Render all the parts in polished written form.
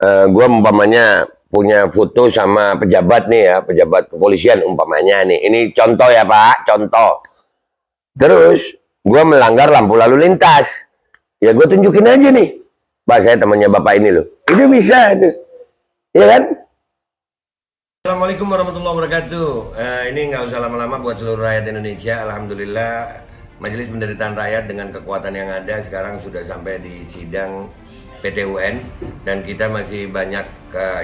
Gua umpamanya punya foto sama pejabat nih ya, pejabat kepolisian umpamanya nih. Ini contoh ya Pak, contoh. Terus gua melanggar lampu lalu lintas. Ya gue tunjukin aja nih. Pak, saya temannya Bapak ini loh. Itu bisa itu. Iya kan? Assalamualaikum warahmatullahi wabarakatuh. Ini nggak usah lama-lama buat seluruh rakyat Indonesia. Alhamdulillah Majelis Penderitaan Rakyat dengan kekuatan yang ada sekarang sudah sampai di sidang PT UN dan kita masih banyak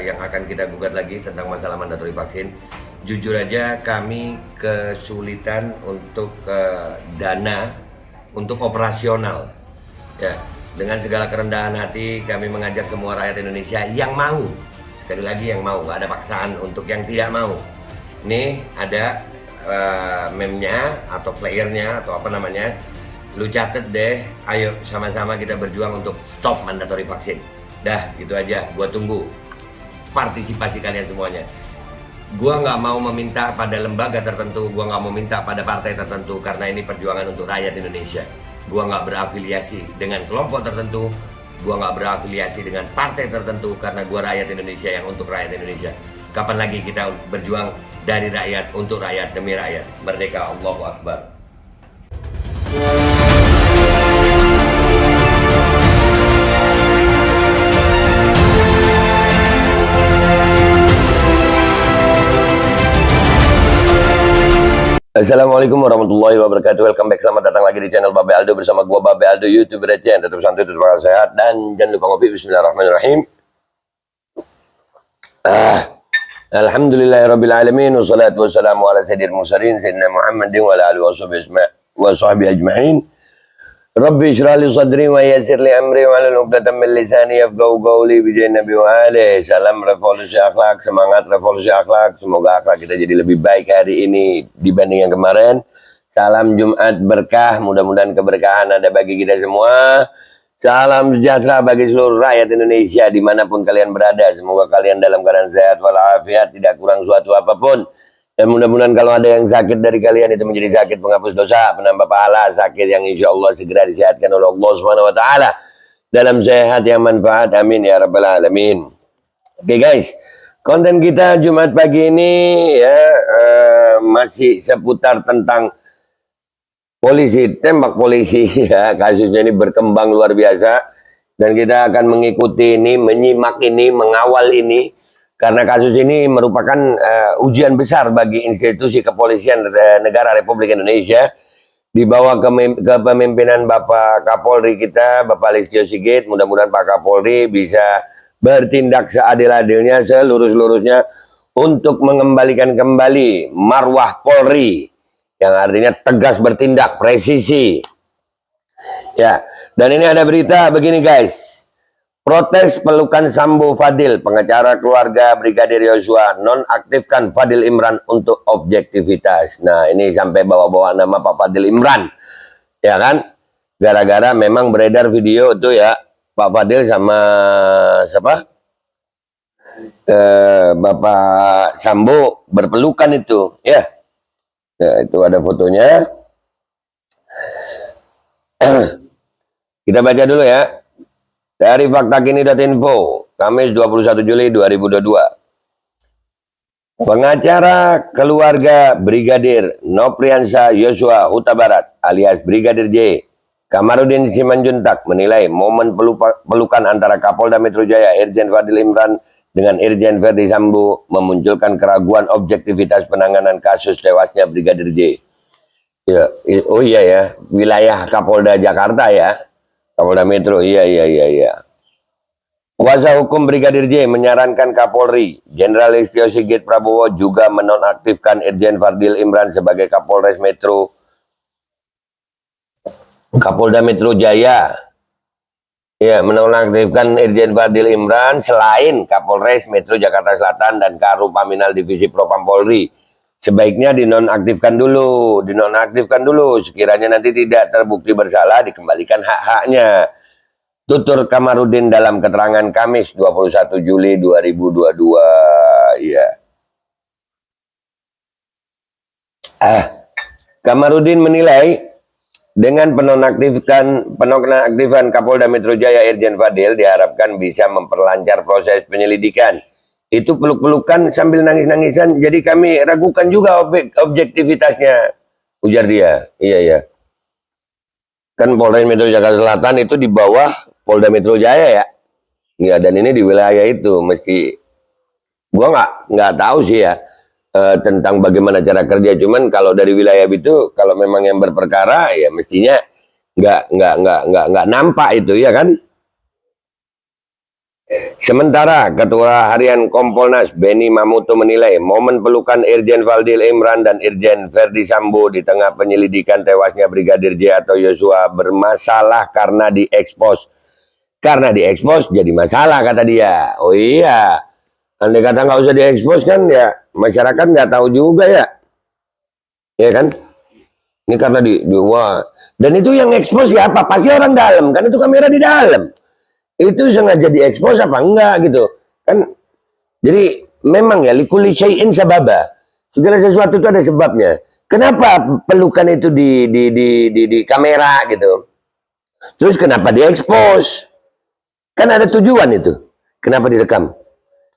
yang akan kita gugat lagi tentang masalah mandatori vaksin. Jujur aja kami kesulitan untuk dana untuk operasional. Ya, dengan segala kerendahan hati kami mengajak semua rakyat Indonesia yang mau. Sekali lagi yang mau, nggak ada paksaan untuk yang tidak mau. Nih ada meme-nya atau flyernya atau apa namanya. Lu catet deh, ayo sama-sama kita berjuang untuk stop mandatori vaksin. Dah, gitu aja, gua tunggu partisipasi kalian semuanya. Gua nggak mau meminta pada lembaga tertentu, gua nggak mau minta pada partai tertentu karena ini perjuangan untuk rakyat Indonesia. Gua nggak berafiliasi dengan kelompok tertentu, gua nggak berafiliasi dengan partai tertentu karena gua rakyat Indonesia yang untuk rakyat Indonesia. Kapan lagi kita berjuang dari rakyat untuk rakyat demi rakyat? Merdeka, Allahu Akbar. Assalamualaikum warahmatullahi wabarakatuh. Welcome back, selamat datang lagi di channel Babe Aldo bersama gua Babe Aldo, YouTuber Recen. Tetap santai, tetap sehat, dan jangan lupa ngopi. Bismillahirrahmanirrahim. Alhamdulillahirabbil alamin, wassalatu wassalamu ala sayyidil mursalin sayyidina Muhammadin wa ala alihi wa sahbihi ajma'in. Rabbi shrah li sadri wa yassir li amri wa hlul 'uqdatam min lisani yafqahu qawli bi jahi nabi wa alihi. Salam revolusi akhlak, semangat revolusi akhlak. Semoga akhlak kita jadi lebih baik hari ini dibanding yang kemarin. Salam Jumat berkah, mudah-mudahan keberkahan ada bagi kita semua. Salam sejahtera bagi seluruh rakyat Indonesia dimanapun kalian berada. Semoga kalian dalam keadaan sehat walafiat, tidak kurang suatu apapun. Dan mudah-mudahan kalau ada yang sakit dari kalian itu menjadi sakit penghapus dosa, penambah pahala, sakit yang insya Allah segera disehatkan oleh Allah Subhanahu Wa Taala dalam sehat yang manfaat. Amin ya rabbal alamin. Oke guys, konten kita Jumat pagi ini ya masih seputar tentang polisi, tembak polisi ya. Kasusnya ini berkembang luar biasa dan kita akan mengikuti ini, menyimak ini, mengawal ini. Karena kasus ini merupakan ujian besar bagi institusi kepolisian negara Republik Indonesia di bawah kepemimpinan Bapak Kapolri kita, Bapak Listio Sigit. Mudah-mudahan Pak Kapolri bisa bertindak seadil-adilnya, selurus-lurusnya untuk mengembalikan kembali marwah Polri, yang artinya tegas bertindak, presisi. Ya, dan ini ada berita begini guys. Protes pelukan Sambo Fadil, pengacara keluarga Brigadir Yosua nonaktifkan Fadil Imran untuk objektivitas. Nah ini sampai bawa-bawa nama Pak Fadil Imran, ya kan? Gara-gara memang beredar video itu ya, Pak Fadil sama siapa? Bapak Sambo berpelukan itu, ya. Nah, itu ada fotonya. Kita baca dulu ya. Dari faktakini.info, Kamis 21 Juli 2022. Pengacara keluarga Brigadir Nopriansyah Yosua Huta Barat alias Brigadir J, Kamarudin Simanjuntak menilai momen pelukan antara Kapolda Metro Jaya Irjen Fadil Imran dengan Irjen Verdi Sambo memunculkan keraguan objektivitas penanganan kasus tewasnya Brigadir J. Ya, oh iya ya, wilayah Kapolda Jakarta ya. Kapolda Metro, iya. Kuasa hukum Brigadir J menyarankan Kapolri Jenderal Listio Sigit Prabowo juga menonaktifkan Irjen Fadil Imran sebagai Kapolres Metro Kapolda Metro Jaya. Ya, menonaktifkan Irjen Fadil Imran selain Kapolres Metro Jakarta Selatan dan Karupaminal Divisi Propam Polri. Sebaiknya dinonaktifkan dulu, sekiranya nanti tidak terbukti bersalah dikembalikan hak-haknya. Tutur Kamarudin dalam keterangan Kamis 21 Juli 2022. Ya. Kamarudin menilai Dengan penonaktifan Kapolda Metro Jaya Irjen Fadil diharapkan bisa memperlancar proses penyelidikan. Itu peluk-pelukan sambil nangis-nangisan, jadi kami ragukan juga objektivitasnya, ujar dia. Iya, iya. Kan Polres Metro Jakarta Selatan itu di bawah Polda Metro Jaya ya. Ya, dan ini di wilayah itu, meski gua nggak tahu sih ya tentang bagaimana cara kerja, cuman kalau dari wilayah itu, kalau memang yang berperkara ya mestinya nggak nampak itu ya kan. Sementara Ketua Harian Kompolnas Benny Mamoto menilai momen pelukan Irjen Fadil Imran dan Irjen Verdi Sambo di tengah penyelidikan tewasnya Brigadir J atau Yosua bermasalah karena diekspos. Karena diekspos jadi masalah, kata dia. Oh iya, andai kata nggak usah diekspos kan ya masyarakat nggak tahu juga ya. Ya kan? Ini karena wah. Dan itu yang ekspos siapa? Pasti orang dalam, kan itu kamera di dalam. Itu sengaja diekspos apa enggak gitu kan. Jadi memang ya likuli syai'in sababa, segala sesuatu itu ada sebabnya. Kenapa pelukan itu di kamera gitu, terus kenapa diekspos, kan ada tujuan itu. Kenapa direkam?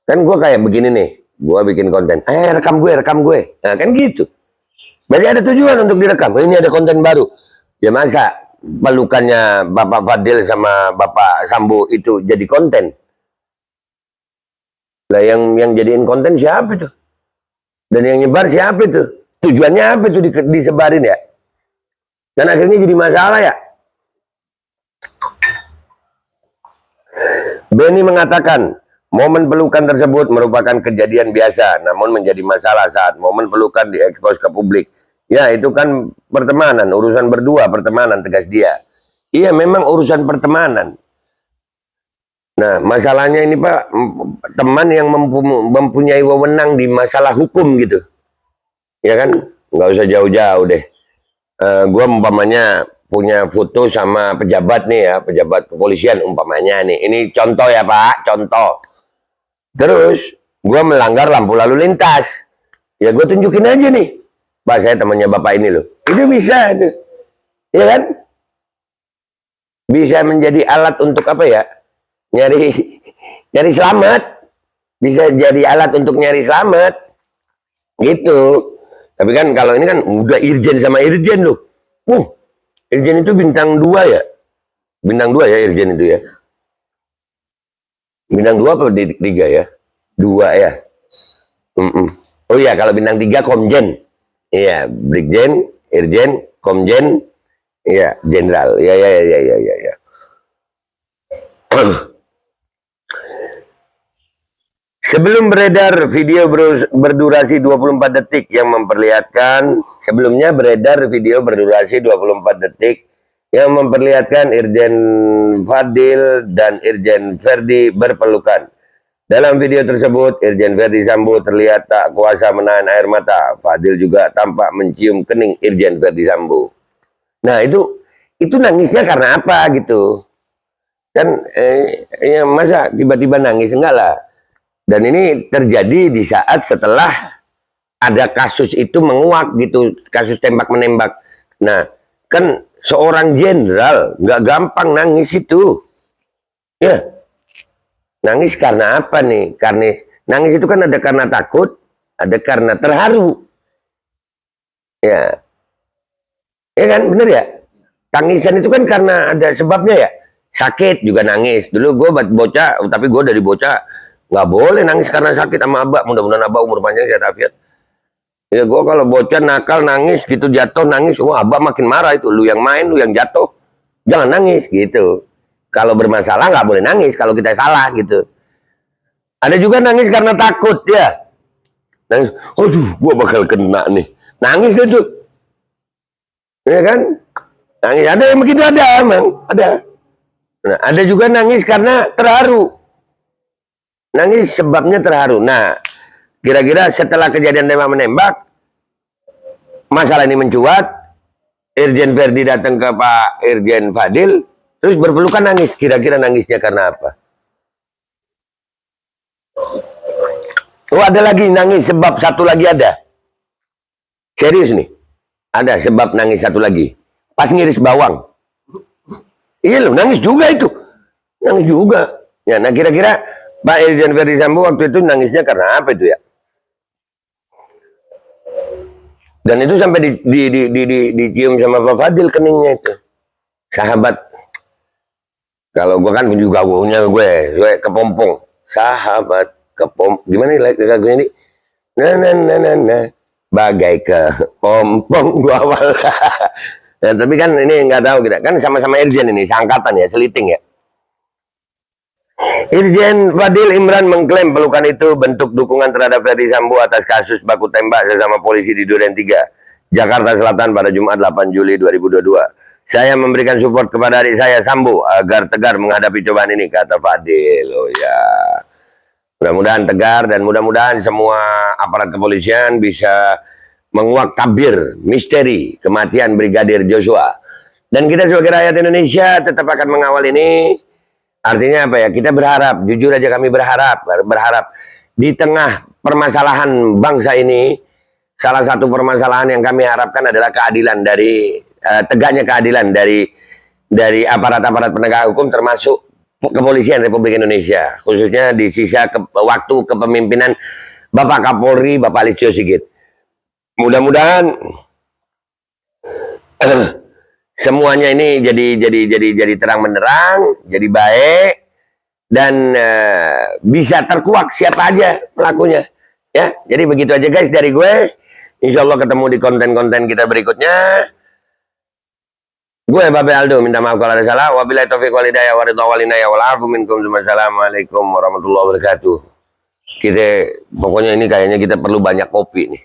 Kan gue kayak begini nih, gue bikin konten, rekam gue, nah kan gitu. Berarti ada tujuan untuk direkam. Ini ada konten baru. Ya masa pelukannya Bapak Fadil sama Bapak Sambo itu jadi konten? Lah yang jadiin konten siapa itu? Dan yang nyebar siapa itu? Tujuannya apa itu disebarin ya? Dan akhirnya jadi masalah ya. Benny mengatakan momen pelukan tersebut merupakan kejadian biasa, namun menjadi masalah saat momen pelukan diekspos ke publik. Ya itu kan pertemanan, urusan berdua pertemanan, tegas dia. Iya memang urusan pertemanan. Nah masalahnya ini Pak, teman yang mempunyai wewenang di masalah hukum gitu. Ya kan, nggak usah jauh-jauh deh. Gua umpamanya punya foto sama pejabat nih ya, pejabat kepolisian umpamanya nih. Ini contoh ya Pak, contoh. Terus gua melanggar lampu lalu lintas. Ya gue tunjukin aja nih. Pak, saya temannya Bapak ini loh. Itu bisa itu. Ya kan? Bisa menjadi alat untuk apa ya? Nyari selamat. Bisa jadi alat untuk nyari selamat. Gitu. Tapi kan kalau ini kan udah irjen sama irjen loh. Irjen itu bintang 2 ya? Bintang 2 ya irjen itu ya? Bintang 2 apa 3 ya? 2 ya? Oh iya, kalau bintang 3 komjen. Iya, brigjen, irjen, komjen, iya, jenderal. Ya. Sebelum beredar video berdurasi 24 detik yang memperlihatkan, sebelumnya beredar video berdurasi 24 detik yang memperlihatkan Irjen Fadil dan Irjen Verdi berpelukan. Dalam video tersebut, Irjen Verdi Sambo terlihat tak kuasa menahan air mata. Fadil juga tampak mencium kening Irjen Verdi Sambo. Nah, itu nangisnya karena apa gitu? Kan ya masa tiba-tiba nangis? Enggak lah. Dan ini terjadi di saat setelah ada kasus itu menguak gitu, kasus tembak-menembak. Nah, kan seorang jenderal nggak gampang nangis itu. Ya. Nangis karena apa nih? Karena nangis itu kan ada karena takut, ada karena terharu. Ya. Ya kan, bener ya? Tangisan itu kan karena ada sebabnya ya. Sakit juga nangis. Dulu gue bocah, tapi gue dari bocah nggak boleh nangis karena sakit sama abah. Mudah-mudahan abah umur panjang sehat afiat. Ya gue kalau bocah nakal nangis gitu, jatuh nangis, wah abah makin marah itu. Lu yang main, lu yang jatuh, jangan nangis gitu. Kalau bermasalah nggak boleh nangis kalau kita salah gitu. Ada juga nangis karena takut ya. Nangis, aduh, gua bakal kena nih. Nangis gitu. Ya kan? Nangis ada yang begitu, ada emang, ada. Nah, ada juga nangis karena terharu. Nangis sebabnya terharu. Nah, kira-kira setelah kejadian tembak menembak, masalah ini mencuat, Irjen Verdi datang ke Pak Irjen Fadil, terus berpelukan nangis. Kira-kira nangisnya karena apa? Oh, ada lagi nangis sebab satu lagi ada. Serius nih. Ada sebab nangis satu lagi. pas ngiris bawang. Iya loh, nangis juga itu. Nangis juga. Ya, nah kira-kira Pak Irjen Verdi Sambo waktu itu nangisnya karena apa itu ya? Dan itu sampai dicium sama Pak Fadil keningnya itu. Sahabat. Kalau gue kan juga gue kepompong. Sahabat gimana lagunya ini? Nah. Bagai kepompong gua awal. Ya, tapi kan ini nggak tahu kita. Kan sama-sama Irjen ini, seangkatan ya, seliting ya. Irjen Fadil Imran mengklaim pelukan itu bentuk dukungan terhadap Verdi Sambo atas kasus baku tembak sesama polisi di Duren 3, Jakarta Selatan pada Jumat 8 Juli 2022. Saya memberikan support kepada adik saya Sambo agar tegar menghadapi cobaan ini, kata Fadil. Oh ya, mudah-mudahan tegar dan mudah-mudahan semua aparat kepolisian bisa menguak tabir misteri kematian Brigadir Joshua. Dan kita sebagai rakyat Indonesia tetap akan mengawal ini. Artinya apa ya? Kita berharap, jujur aja kami berharap di tengah permasalahan bangsa ini, salah satu permasalahan yang kami harapkan adalah keadilan dari tegaknya keadilan dari aparat-aparat penegak hukum termasuk kepolisian Republik Indonesia, khususnya di sisa waktu kepemimpinan Bapak Kapolri Bapak Listio Sigit. Mudah-mudahan semuanya ini jadi terang benderang, jadi baik dan bisa terkuak siapa aja pelakunya. Ya, jadi begitu aja guys dari gue. Insya Allah ketemu di konten-konten kita berikutnya. Gue Babe Aldo minta maaf kalau ada salah. Wabillahi taufiq wal hidayah wa ridha wal inayah wal afu minkum. Assalamualaikum warahmatullahi wabarakatuh. Kita pokoknya ini kayaknya kita perlu banyak kopi nih.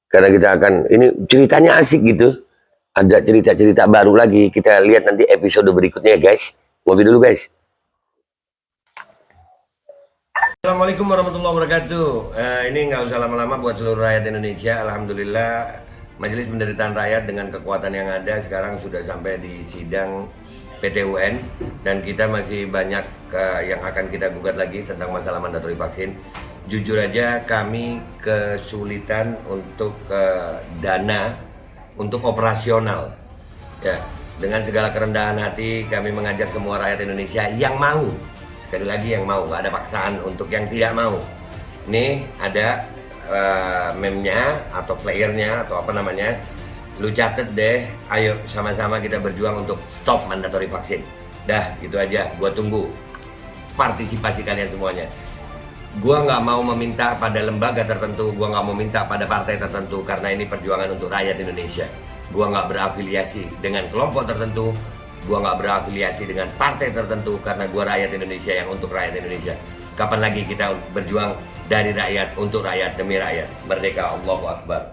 Karena kita akan ini ceritanya asik gitu. Ada cerita-cerita baru lagi. Kita lihat nanti episode berikutnya ya guys. Ngopi dulu guys. Assalamualaikum warahmatullahi wabarakatuh. Ini nggak usah lama-lama buat seluruh rakyat Indonesia. Alhamdulillah Majelis Penderitaan Rakyat dengan kekuatan yang ada sekarang sudah sampai di sidang PT UN. Dan kita masih banyak yang akan kita gugat lagi tentang masalah mandatori vaksin. Jujur aja kami kesulitan untuk dana untuk operasional. Ya, dengan segala kerendahan hati kami mengajak semua rakyat Indonesia yang mau, sekali lagi yang mau, gak ada paksaan untuk yang tidak mau. Nih ada meme-nya atau flyernya atau apa namanya, lu catet deh, ayo sama-sama kita berjuang untuk stop mandatori vaksin. Dah gitu aja, gua tunggu partisipasi kalian semuanya. Gua nggak mau meminta pada lembaga tertentu, gua nggak mau minta pada partai tertentu, karena ini perjuangan untuk rakyat Indonesia. Gua nggak berafiliasi dengan kelompok tertentu, gua nggak berafiliasi dengan partai tertentu, karena gua rakyat Indonesia yang untuk rakyat Indonesia. Kapan lagi kita berjuang dari rakyat untuk rakyat demi rakyat? Merdeka, Allahu Akbar.